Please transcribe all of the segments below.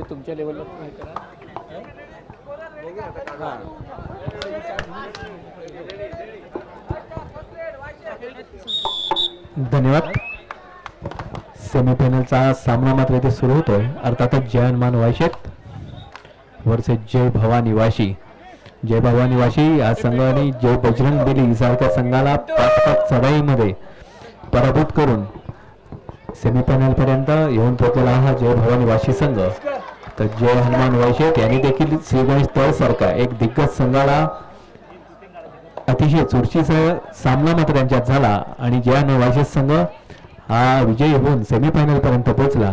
तुमच्या लेवलला हे करा. धन्यवाद. सेमीफायनलचा सामना मात्र इथे सुरू होतोय. अर्थातच जय हनुमान वायशेत वर्सेस जय भवानी वाशी. जय भवानी वाशी या संघाने जय बजरंग बेली सारख्या संघाला 5-5 चढाईमध्ये पराभूत करून सेमीफायनल पर्यंत येऊन पोहोचलेला हा जय भवानी वाशी संघ. तर जय हनुमान वायशेत यांनी देखील श्री गणेश तळ सारखा एक दिग्गज संघाला अतिशय चुरशीचा सामना मात्र त्यांच्यात झाला आणि जय हनुमान वायशेत संघ हा विजयी होऊन सेमीफायनल पर्यंत पोहोचला.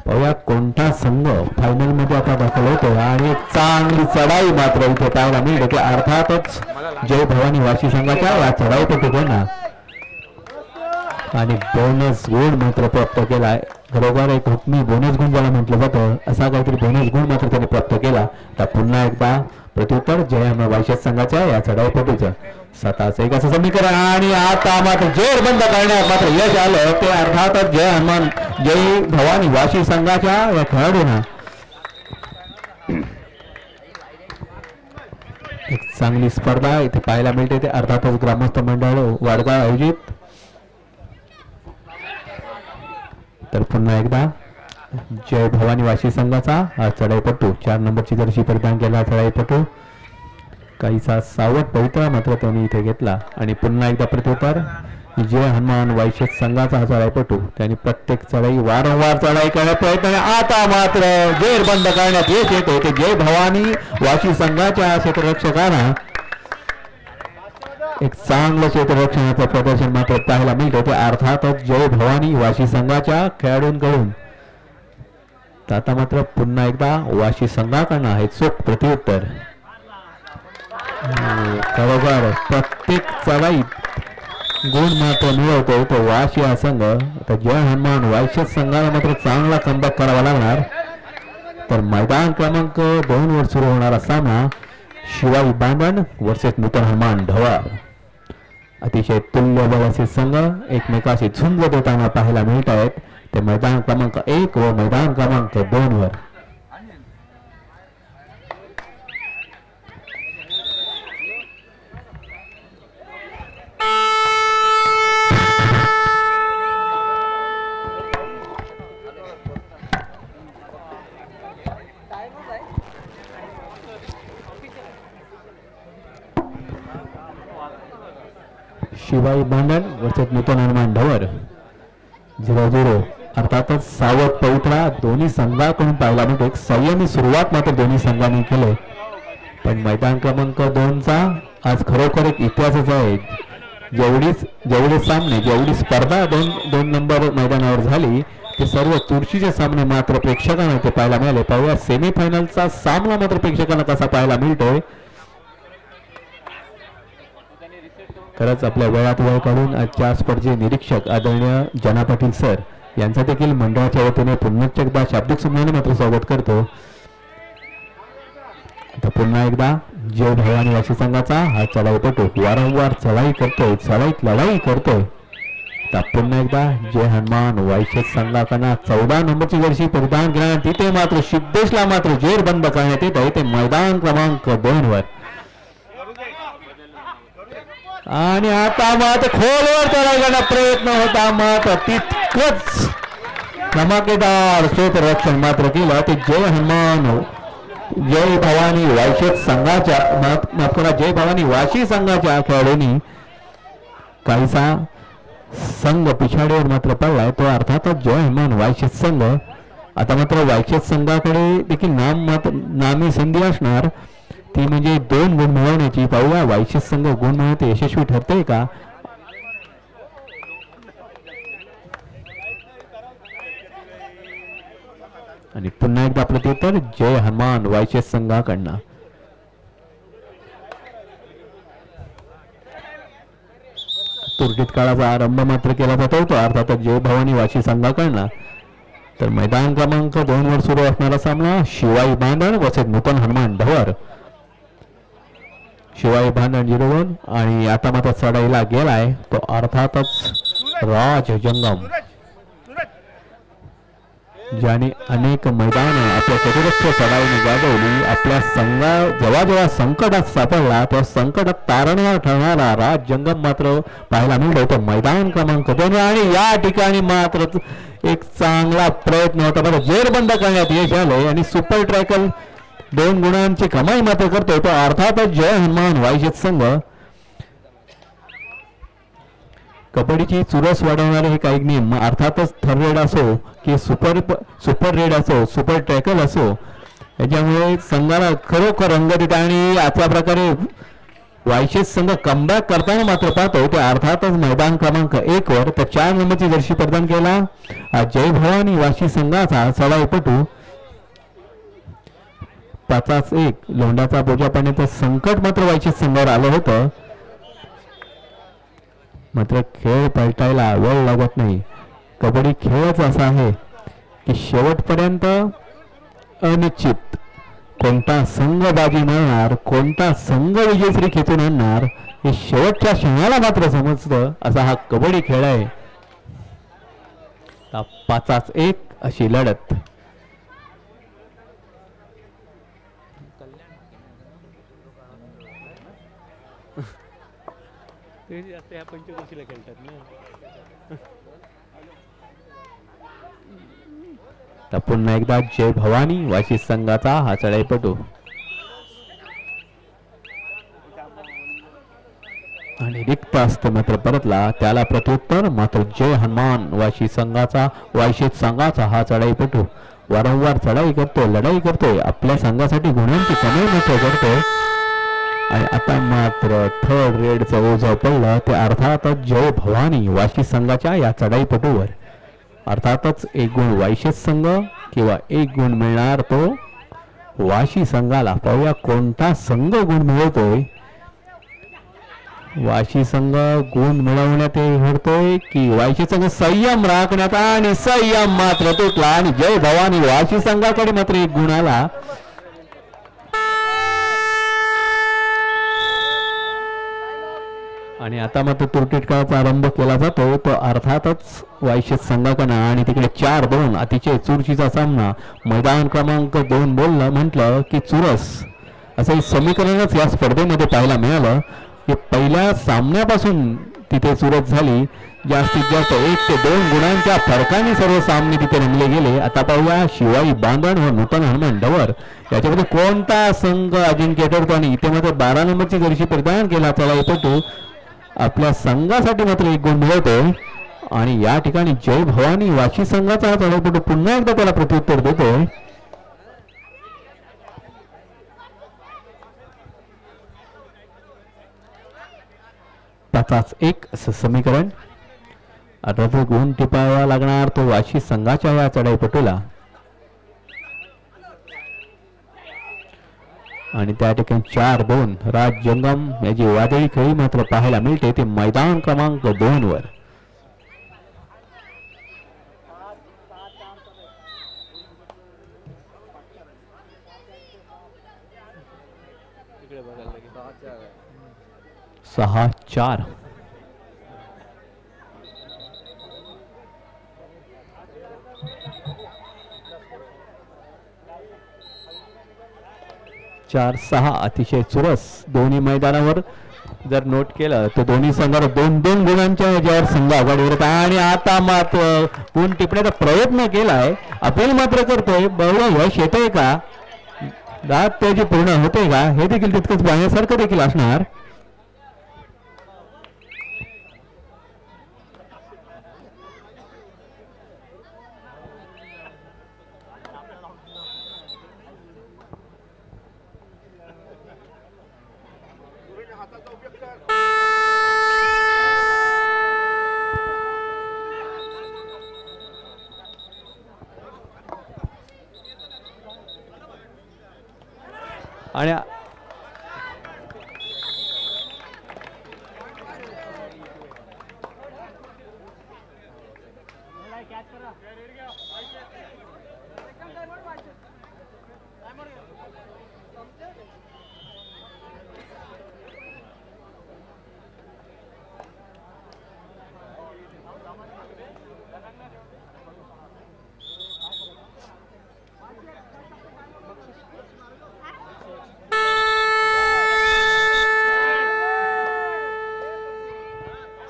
पाहूया कोणता संघ फायनल मध्ये आता दाखल होतो आणि चांगली चढाई मात्र इथे पाहायला मिळते की अर्थातच जय भवानी वाशी संघाच्या या चढाईपटूंना आणि बोनस गुण मात्र प्राप्त केला. बरोबर एक हुकमी बोनस गुण ज्याला म्हटलं जातं असा काहीतरी बोनस गुण मात्र त्याने प्राप्त केला. तर पुन्हा एकदा प्रत्युत्तर जय हनुमान वायशेत संघाच्या या चढाईपटूचं 7-1 असं समीकरण आणि आता मात्र जोर बंद करण्यात मात्र यश आलं. ते अर्थातच जय भवानी वाशी संघाच्या या खेळाडूंना एक चांगली स्पर्धा इथे पाहायला मिळते. ते अर्थातच ग्रामस्थ मंडळ वाडगाव आयोजित. तर पुन्हा एकदा जय भवानी वाशी संघाचा हा चढाईपटू 4 नंबरची जर्सी परिधान केला. चढाईपटू काहीसा सावध पवित्रा मात्र त्यांनी इथे घेतला आणि पुन्हा एकदा प्रत्युत्तर जय हनुमान वायशेत संघाचा हा चढाईपटू त्यांनी प्रत्येक चढाई वारंवार चढाई करण्याचा प्रयत्न. आता मात्र जोर बंद करण्यात यश येते. ते जय भवानी वाशी संघाच्या क्षेत्ररक्षकांना एक चांगलं क्षेत्ररक्षणाचं प्रदर्शन मात्र पाहायला मिळतं. ते अर्थातच जय भवानी वाशी संघाच्या खेळाडूंकडून. आता मात्र पुन्हा एकदा वाशी संघाकडनं आहे चोख प्रत्युत्तर. खरोखर प्रत्येक चढाईत गुण मात्र मिळवतो तो वाशी हा संघ. आता जय हनुमान वायशेत संघाला मात्र चांगला कमबॅक करावा लागणार. तर मैदान क्रमांक 2 वर सुरू होणारा सामना शिवाई बांधण वर्सेस नूतन हनुमान ढवाळ. अतिशय तुल्यबळ असे संघ एकमेकाशी झुंज देताना पाहायला मिळत आहेत. ते मैदान क्रमांक 1 व मैदान क्रमांक 2 वर. शिवाई बांधण वर्सेस नूतन हनुमान ढवर 0-0. अर्थातच सावध पवित्रा दोन्ही संघाकडून पाहायला मिळते. एक संयमी सुरुवात मात्र दोन्ही संघांनी केले पण मैदान क्रमांक 2 चा आज खरोखर एक इतिहासच आहे. जेवढे सामने जेवढी स्पर्धा दोन नंबर मैदानावर झाली ते सर्व चुरशीचे सामने मात्र प्रेक्षकांना ते पाहायला मिळाले. पाहूया सेमीफायनलचा सामना मात्र प्रेक्षकांना कसा पाहायला मिळतोय. खरंच आपल्या वेळात वेळ काढून आजच्या स्पर्धेचे निरीक्षक आदरणीय जना पाटील सर यांचा देखील मंडळाच्या वतीने पुन्हा एकदा शाब्दिक सन्मानाने मात्र स्वागत करतो. आता पुन्हा एकदा जय भवानी वाशी संघाचा हा चढाईपटू वारंवार चढाई करतोय चढाईत लढाई करतोय. आता पुन्हा एकदा जय हनुमान वायशेत संघाकडून 14 नंबरची जर्सी परिधान केला. तिथे मात्र सिद्धेशला मात्र जोर बंद करण्यात येत आहे. ते मैदान क्रमांक 2 वर आणि आता मात्र खोलवर चढायचा प्रयत्न होता मात्र तितकंच धमाकेदार क्षेत्ररक्षण मात्र केलं. ते जय हनुमान जय भवानी वायशेत संघाच्या जय भवानी वाशी संघाच्या खेळाडूंनी काहीसा संघ पिछाडीवर मात्र पडलाय. तो अर्थातच जय हनुमान वायशेत संघ. आता मात्र वायशेत संघाकडे देखील नामी संधी असणार ती म्हणजे 2 गुण मिळवण्याची. पाहूया वायशेत संघ गुण मिळवते यशस्वी ठरते का. आणि पुन्हा एकदा प्रत्युत्तर जय हनुमान वायशेत संघाकडनं. तुर्कीत काळाचा आरंभ मात्र केला जातो तो अर्थातच जय भवानी वाशी संघाकडनं. तर मैदान क्रमांक 2 वर सुरू असणारा सामना शिवाई बांधण वर्सेस नूतन हनुमान ढवर. शिवाई बांधण 0-1 आणि आता मात्र चढाईला गेलाय तो अर्थातच राज जंगम. ज्याने अनेक मैदान आपल्या चतुरस्र चढावून गाजवली. आपल्या संघा जेव्हा जेव्हा संकटात सापडला तेव्हा संकटात तारणहार ठरणारा राज जंगम मात्र पाहायला मिळतो. तो मैदान क्रमांक 2 आणि या ठिकाणी मात्र एक चांगला प्रयत्न होता. बरं जेर बंद करण्यात यश आले आणि सुपर ट्रॅकल 2 गुणांची कमाई मात्र करतोय. तो अर्थातच जय हनुमान वायशेत संघ. कबड्डीची चुरस वाढवणारे हे काही नियम अर्थातच थर्ड असो की सुपर रेड असो सुपर ट्रॅकल असो याच्यामुळे संघाला खरोखर रंगत येते आणि अशा प्रकारे वायशेत संघ कमबॅक करताना मात्र पाहतो ते अर्थातच मैदान क्रमांक 1 वर त्या 4 नंबरची जर्सी प्रदान केला जय भवानी वाशी संघाचा चढाईपटू. 5-1 लोंढाचा बोजा पाण्याचं संकट मात्र वायशेत संघावर आलं होतं. मात्र खेळ पलटायला वेळ लागत नाही. कबड्डी खेळच असा आहे की शेवटपर्यंत अनिश्चित कोणता संघ बाजी मारणार कोणता संघ विजयश्री खेचून आणणार हे शेवटच्या क्षणाला मात्र समजतं. असा हा कबड्डी खेळ आहे. 5-1 अशी लढत. पंचकृषीला खेळतात ना. तर पुन्हा एकदा जय भवानी वाशी संघाचा हा चढाईपटू आणि रिक्त असतं मात्र परतला त्याला प्रत्युत्तर मात्र जय हनुमान वाशी संघाचा वायशेत संघाचा हा चढाईपटू वारंवार चढाई करतो लढाई करतोय आपल्या संघासाठी गुणांची कमाई मात्र करतोय. आणि आता मात्र थर्ड रेडचं ओझं पडलं ते अर्थातच जय भवानी वाशी संघाच्या या चढाईपटूवर. अर्थातच 1 गुण वायशेत संघ किंवा 1 गुण मिळणार तो वाशी संघाला. पाहूया कोणता संघ गुण मिळवतोय. वाशी संघ गुण मिळवण्यात घडतोय की वायशी संघ संयम राखण्यात आणि संयम मात्र तुटला आणि जय भवानी वाशी संघाकडे मात्र 1 गुण आला. आणि आता मात्र तुरटीटकाचा आरंभ केला जातो तो अर्थातच वायशेत संघाकडनं आणि तिकडे 4-2 अतिशय चुरशीचा सामना. मैदान क्रमांक 2 बोललं म्हटलं की चुरस असं समीकरणच या स्पर्धेमध्ये पाहायला मिळालं की पहिल्या सामन्यापासून तिथे चुरस झाली. जास्तीत जास्त 1 ते 2 गुणांच्या फरकाने सर्व सामने तिथे रंगले गेले. आता पाहूया शिवाई बांधण व नूतन हनुमान डवर याच्यामध्ये कोणता संघ अजिंक्य ठरतो आणि इथे मात्र 12 नंबरची जर्सी प्रदान केला चढाईपटू आपल्या संघासाठी मात्र 1 गुण मिळवतोय. आणि या ठिकाणी जय भवानी वाशी संघाचा हा चढाईपटू पुन्हा एकदा त्याला प्रत्युत्तर देतोय. पाचाच 1 असं समीकरण. आता तो गुण टिपावा लागणार तो वाशी संघाच्या या चढाईपटूला. आणि त्या ठिकाणी 4-2 राज जंगम याची वादळी खेळी मात्र पाहायला मिळते ते मैदान क्रमांक 2 वर. सहा 4 4-6 अतिशय चुरस दोन्ही मैदानावर जर नोट केलं तर दोन्ही संघाला 2-2 गुणांच्या याच्यावर संघ आघाडीवर आणि आता मात्र गुण टिपण्याचा प्रयत्न केलाय अपील मात्र करतोय. बहु यश येतंय का दात त्याची पूर्ण होते का हे देखील तितकंच पाहण्यासारखं देखील असणार. आणि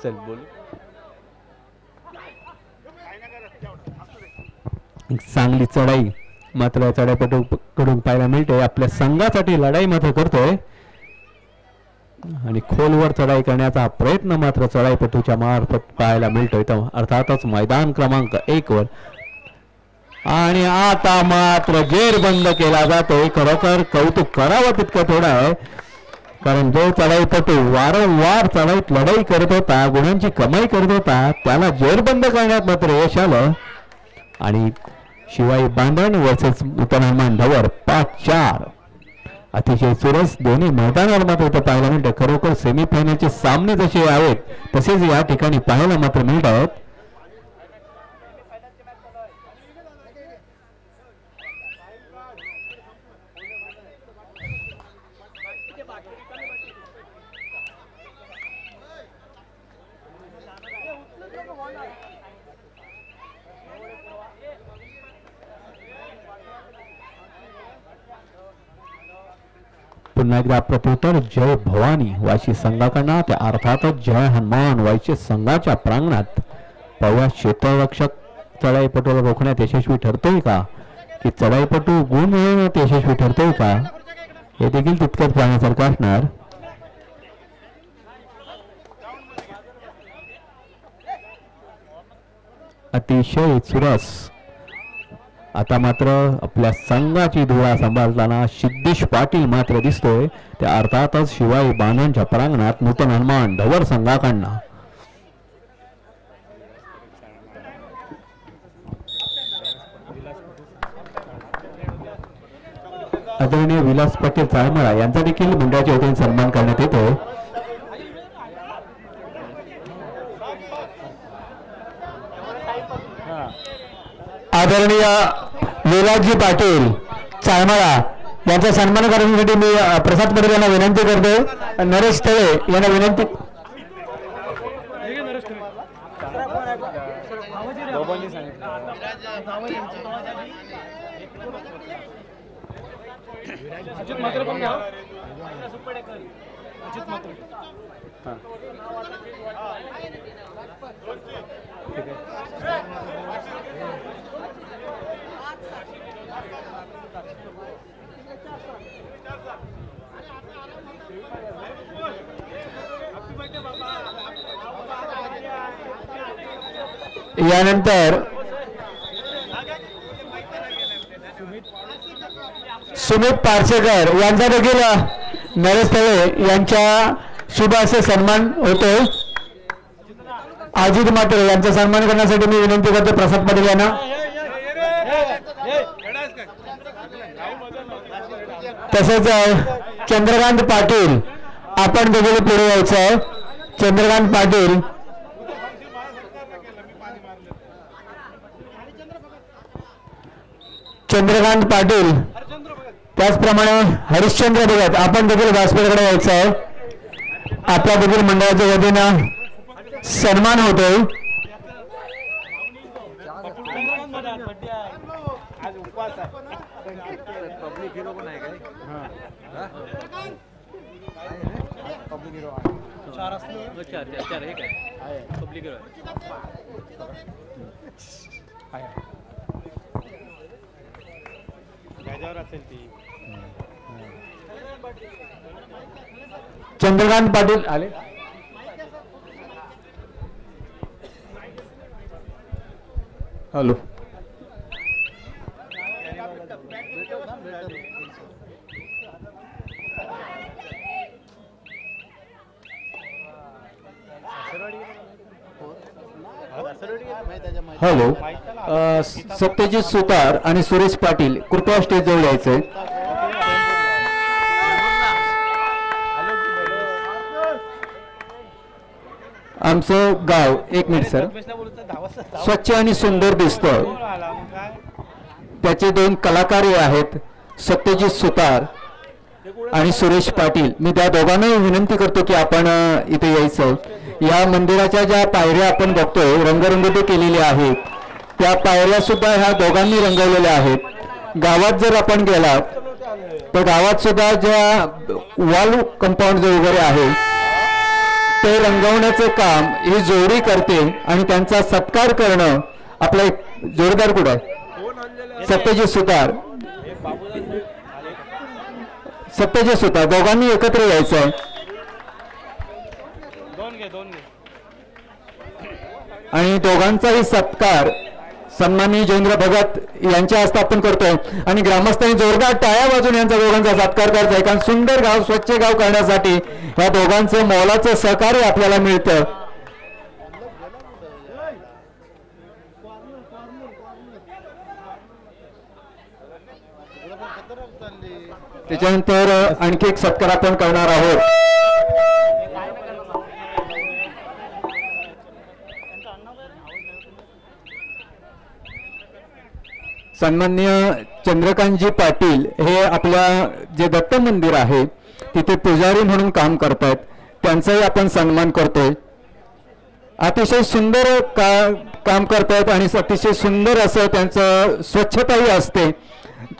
चल बोल. चांगली चढाई मात्र चढाईपटूकडून पाहायला मिळते. आपल्या संघासाठी लढाई मात्र करतोय आणि खोलवर चढाई करण्याचा प्रयत्न मात्र चढाईपटूच्या मार्फत पाहायला मिळतोय. अर्थातच मैदान क्रमांक 1 वर आणि आता मात्र जेर बंद केला जातोय. खरोखर कौतुक करावं तितकं थोडं आहे, कारण जो चढाईपटू वारंवार चढाईत लढाई करत होता, गुणांची कमाई करत होता, त्याला जेरबंद करण्यात मात्र यश आलं. आणि शिवाई बांधण वर्सेस नूतन हनुमान ढवर 5-4 अतिशय सुरस दोन्ही मैदानावर मात्र इथं पाहायला मिळतं. खरोखर सेमीफायनलचे सामने जसे आहेत तसेच या ठिकाणी पाहायला मात्र मिळत आहेत. पुन्हा एकदा प्रत्युत्तर जय भवानी वाशी संघाकडनं, त्या अर्थातच जय हनुमान वाशी संघाच्या प्रांगणात पाहूया क्षेत्ररक्षक चढाईपटूला रोखण्यात यशस्वी ठरतोय का, की चढाईपटू गुण मिळवण्यात यशस्वी ठरतोय का, हे देखील तितकंच पाहण्यासारखं असणार. अतिशय सुरस आता मात्र आपल्या संघाची धुरा सांभाळताना सिद्धेश पाटील मात्र दिसतोय. त्या अर्थातच शिवाई बांधणच्या प्रांगणात नूतन हनुमान ढवर संघाकडनं. आदरणीय विलास पाटील चाळमळा यांचा देखील मंडळाच्या वतीने सन्मान करण्यात येतो. आदरणीय विलासजी पाटील चाळमळा यांचा सन्मान करण्यासाठी मी प्रसाद पटेल यांना विनंती करतो. नरेश तळे यांना विनंती. यानंतर सुमित पारसेकर यांचा देखील नरेश तळे यांच्या शुभ असे सन्मान होतो. अजित मात्रे यांचा सन्मान करण्यासाठी मी विनंती करतो प्रसाद पाटील यांना. तसेच चंद्रकांत पाटील आपण देखील पुढे यायचं आहे. चंद्रकांत पाटील चंद्रकांत पाटील त्याचप्रमाणे हरिश्चंद्र भगत आपण देखील व्यासपीठाकडे यायचं आहे. आपल्या देखील मंडळाच्या वतीनं सन्मान होतोय. चंद्रकांत पाटील आले. हॅलो हॅलो सत्यजित सुतार आणि सुरेश पाटील कृपया स्टेज जवळ यायचंय. आमचं गाव एक मिनिट सर स्वच्छ आणि सुंदर दिसतं. त्याचे 2 कलाकार आहेत सत्यजित सुतार आणि सुरेश पाटील. मी त्या दोघांनाही विनंती करतो की आपण इथे यायचं. या मंदिराच्या ज्या पायऱ्या आपण बघतोय रंगरंगोटी केलेल्या आहेत, त्या पायऱ्या सुद्धा ह्या दोघांनी रंगवलेल्या आहेत. गावात जर आपण गेलात तर गावात सुद्धा ज्या वॉल कंपाऊंड जे वगैरे आहे ते रंगवण्याचं काम ही जोडी करते आणि त्यांचा सत्कार करणं आपला एक जोडीदार कुठं आहे सत्यजित सुतार दोघांनी एकत्र यायचं आहे आणि दोघांचाही सत्कार सन्माननीय जयेंद्र भगत यांच्या हस्ते आपण करतोय आणि ग्रामस्थांनी जोरदार टाळ्या वाजून यांचा दोघांचा सत्कार करायचा आहे कारण सुंदर गाव स्वच्छ गाव करण्यासाठी या दोघांचं मोलाचं सहकार्य आपल्याला मिळतं. त्याच्यानंतर आणखी एक सत्कार आपण करणार आहोत. सन्माननीय चंद्रकांतजी पाटील हे आपल्या जे दत्त मंदिर आहे तिथे पुजारी म्हणून काम करतात त्यांचाही आपण सन्मान करतोय. अतिशय सुंदर काम करतात आणि अतिशय सुंदर असं त्यांचं स्वच्छताही असते.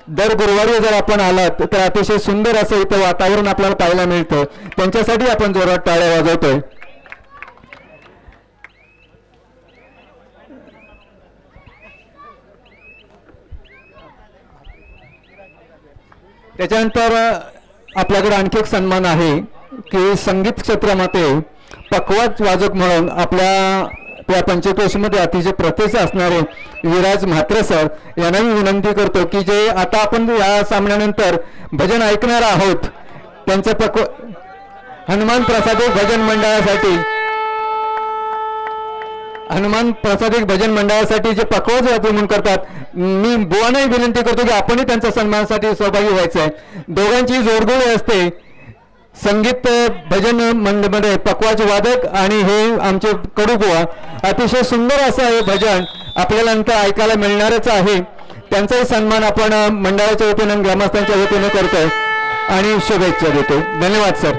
दर गुरुवारी जर आपण आलात तर अतिशय सुंदर असं इथं वातावरण आपल्याला पाहायला मिळतं. त्यांच्यासाठी आपण जोरात टाळ्या वाजवतोय. त्याच्यानंतर आपल्याकडे आणखी एक सन्मान आहे की संगीत क्षेत्रामध्ये पखवाज वाजक म्हणून आपल्या पंचक्रोशीमध्ये अतिशय प्रतिष्ठा असणारे विराज म्हात्रे सर यांना मी विनंती करतो की जे आता आपण या सामन्यानंतर भजन ऐकणार आहोत त्यांचं हनुमान प्रसादिक भजन मंडळासाठी जे पखवाज वाजक म्हणून करतात मी बुवांनाही विनंती करतो की आपणही त्यांच्या सन्मानासाठी सहभागी व्हायचं आहे. दोघांची जोडगोळी असते. संगीत भजन मंडळमध्ये पखवाज वादक आणि हे आमचे कडूबुवा अतिशय सुंदर असं हे भजन आपल्याला नंतर ऐकायला मिळणारच आहे. त्यांचाही सन्मान आपण मंडळाच्या वतीनं ग्रामस्थांच्या वतीनं करतोय आणि शुभेच्छा देतो. धन्यवाद सर.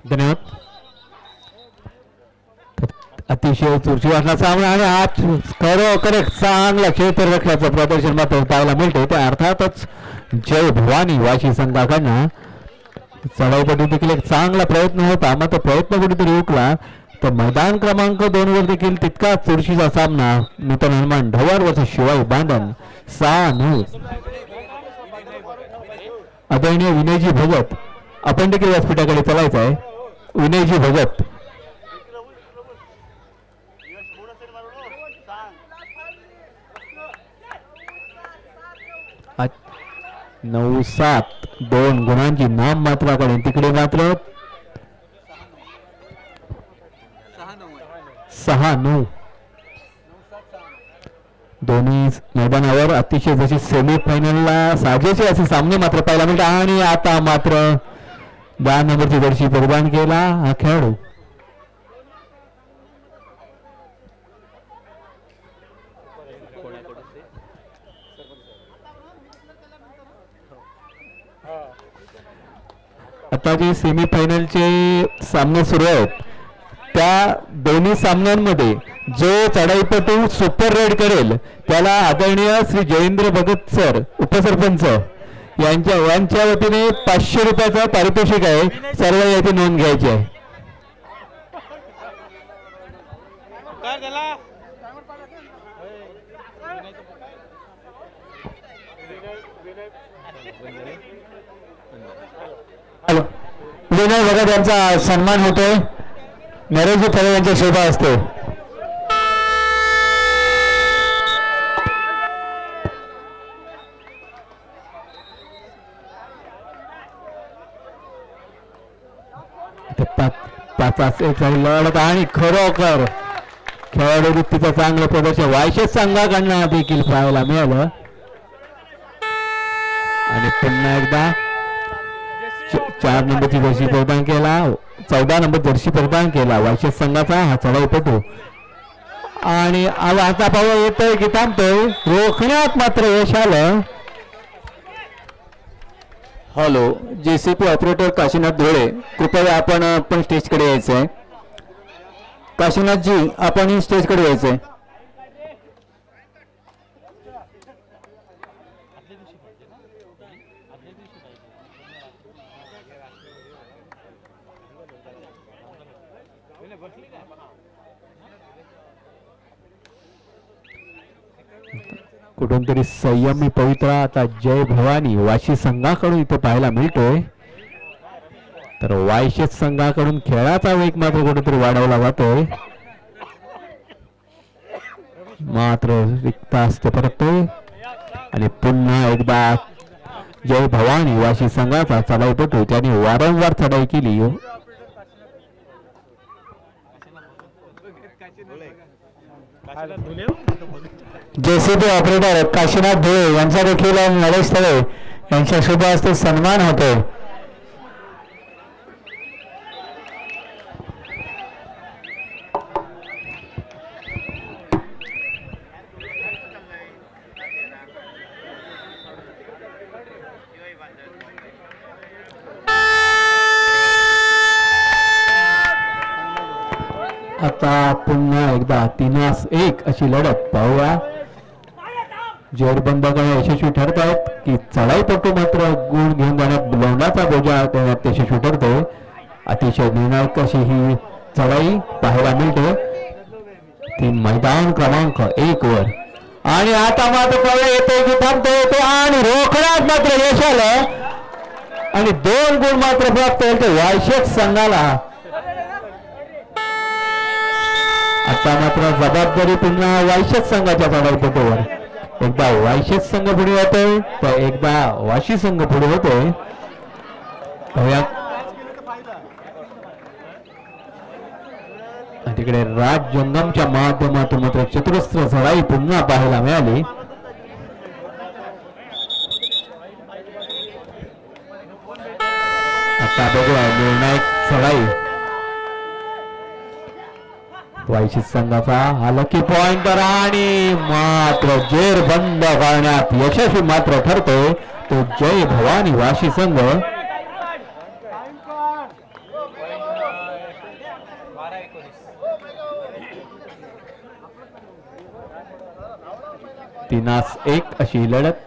धन्यवाद. अतिशय चुरशी वाटला सामना आणि आज खरोखर चांगला क्षेत्र रखल्याचं प्रदर्शन मात्र पाहायला मिळते. त्या अर्थातच जय भवानी वाशी संघाकडनं चढाईपट्टी देखील एक चांगला प्रयत्न होता मात्र प्रयत्न कुठेतरी हुकला तर मैदान क्रमांक 2 वर देखील तितका चुरशीचा सामना नूतन हनुमान ढवार वर्सेस शिवाई बांधन 6-9. आदरणीय विनयजी भगत आपण देखील व्यासपीठाकडे चालायचं आहे. विनयजी भगत 9-7 2 गुणांची नाम मात्राकडे तिकडे मात्र 6-9 दोन्ही मैदानावर अतिशय जशी सेमीफायनलला साजेसे असे सामने मात्र पाहायला मिळतात आणि आता मात्र 10 नंबरची जर्सी परिधान केला हा खेळाडू आता जे सेमीफायनलचे सामने सुरू आहेत त्या दोन्ही सामन्यांमध्ये जो चढाईपटू सुपर रेड करेल त्याला आदरणीय श्री जयेंद्र भगत सर उपसरपंच यांच्या वतीने 500 रुपयाचा पारितोषिक आहे. सर्व याची नोंद घ्यायची आहे. विनय भगत यांचा सन्मान होतोय. नरेशजी फळे यांच्या शोभा असते. पाच लढत आणि खरोखर खेळाडू वृत्तीचं चांगलं प्रदर्शन वायशेष संघाकडनं देखील पाहायला मिळालं आणि पुन्हा एकदा 4 नंबरची जर्सी प्रदान केला 14 नंबर जर्सी प्रदान केला वायशेष संघाचा हा चढाईपटू आणि आता पाहू येतोय की थांबतोय रोखण्यात मात्र यश आलं. हॅलो जेसीपी ऑपरेटर काशीनाथ धोळे कृपया आपण स्टेजकडे यायचं आहे. काशीनाथजी आपण स्टेजकडे यायचंय. कुठून तरी संयमी पवित्रा आता जय भवानी वाशी संघाकडून इथे पाहायला मिळतोय. तर वायशेत संघाकडून खेळाचा वेग मात्र कुठेतरी वाढवला जातोय. मात्र रिक्त असते परततोय आणि पुन्हा एकदा जय भवानी वाशी संघाचा चढाईपटू त्याने वारंवार चढाई केली. जेसीबी ऑपरेटर काशीनाथ धुळे यांचा देखील नरेश तळे यांच्या शुभ हस्ते सन्मान होतोय. आता पुन्हा एकदा 3-1 अशी लढत पाहूया. जेरबंद करणे यशस्वी ठरत आहेत की चढाईपटू मात्र गुण घेऊन जाण्यात लोंडाचा बोजा करण्यात यशस्वी ठरतो. अतिशय निर्णायक अशी ही चढाई पाहायला मिळते ती मैदान क्रमांक 1 वर. आणि आता मात्र पाहूया येतो की थांबतो येतो आणि रोखण्यात मात्र यश आलं आणि 2 गुण मात्र प्राप्त होते वायशेत संघाला. आता मात्र जबाबदारी पुन्हा वायशेत संघाच्या चढाईपटूवर. एकदा वायशेत संघ पुढे होतोय तर एकदा वाशी संघ पुढे होतोय. तिकडे राज जंगमच्या माध्यमातून मात्र चतुरस्र चढाई पुन्हा पाहायला मिळाली. आता बघूया निर्णायक चढाई वायशी संघाचा हा लकी पॉइंटर आणि मात्र जेर बंद करण्यात यशस्वी मात्र ठरतो तो जय भवानी वाशी संघ. तीनास 1 अशी लढत.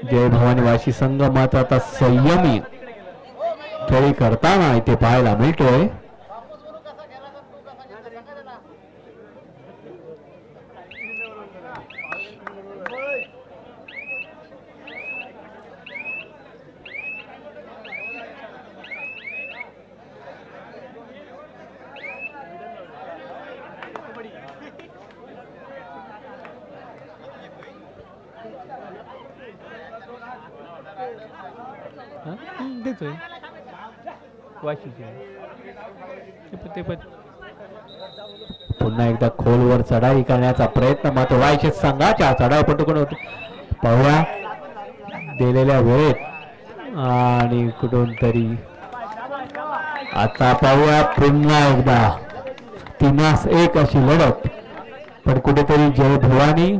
जय भवानी वाशी संघ मात्र आता संयमी खेळी करताना इथे पाहायला मिळतोय. पुन्हा एकदा खोलवर चढाई करण्याचा प्रयत्न मात्र वायशेत संघाच्या चढाईपटूकडून होतो. पाहूया दिलेल्या वेळेत आणि कुठून तरी आता पाहूया पुन्हा एकदा 3-1 अशी लढत. पण कुठेतरी जय भवानी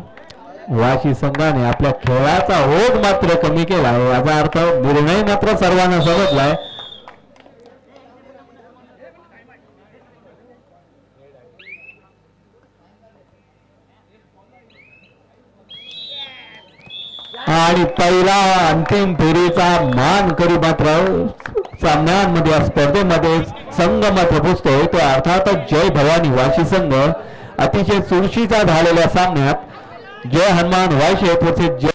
वाशी संघाने आपल्या खेळाचा ओघ मात्र कमी केला. याचा अर्थ निर्णय मात्र सर्वांना समजलाय. आणि पहिला अंतिम फेरीचा मान करी मात्र सामन्यांमध्ये या स्पर्धेमध्ये संघ मात्र पोचतोय तो अर्थातच जय भवानी वाशी संघ. अतिशय चुरशीचा झालेल्या सामन्यात जय हनुमान वायशेत वर्सेस जय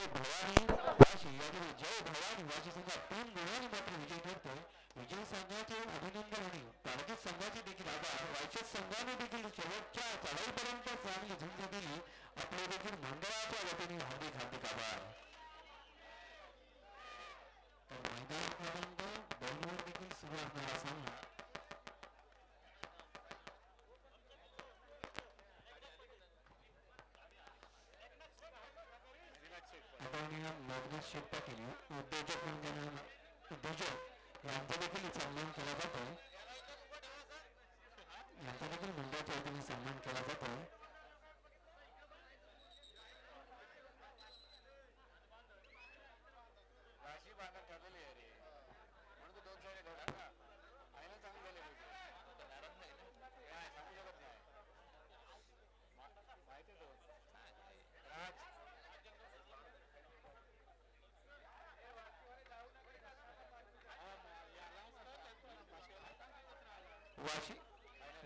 वाशी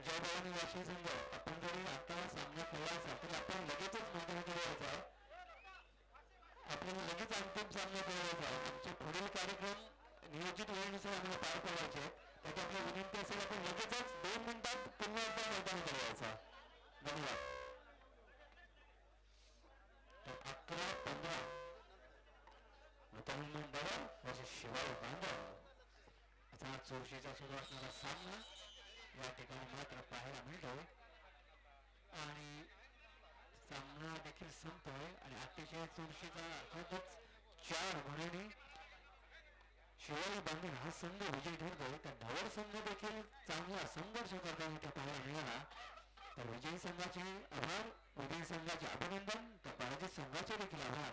जय भवानी वाशी संघ आपण जरी आता सामना खेळला असाल तरी आपण लगेचच मैदानाकडे यायचा आहे. आपल्याला लगेच अंतिम सामना खेळायचा आहे. आमचे पुढील कार्यक्रम नियोजित वेळेनुसार आम्हाला पार पडायचे आहेत. त्याची आपली विनंती असेल आपण लगेचच 2 मिनिटात पुन्हा एकदा मैदानाकडे यायचा. धन्यवाद. तर 11-15 मुतमिन मंडळ वर्सेस शिवाय बांधव असा चोरशीचा सुरू असणारा सामना या ठिकाणी मात्र पाहायला मिळतोय आणि सामना देखील संपतोय आणि अतिशय चोरशीचा अर्थातच 4 गुणांनी शिवाजी बांधून हा संघ विजयी ठरतोय. तर धवल संघ देखील चांगला संघर्ष करताना इथे पाहायला मिळाला. तर विजयी संघाचे आभार, विजयी संघाचे अभिनंदन, तर पराजित संघाचे देखील आभार.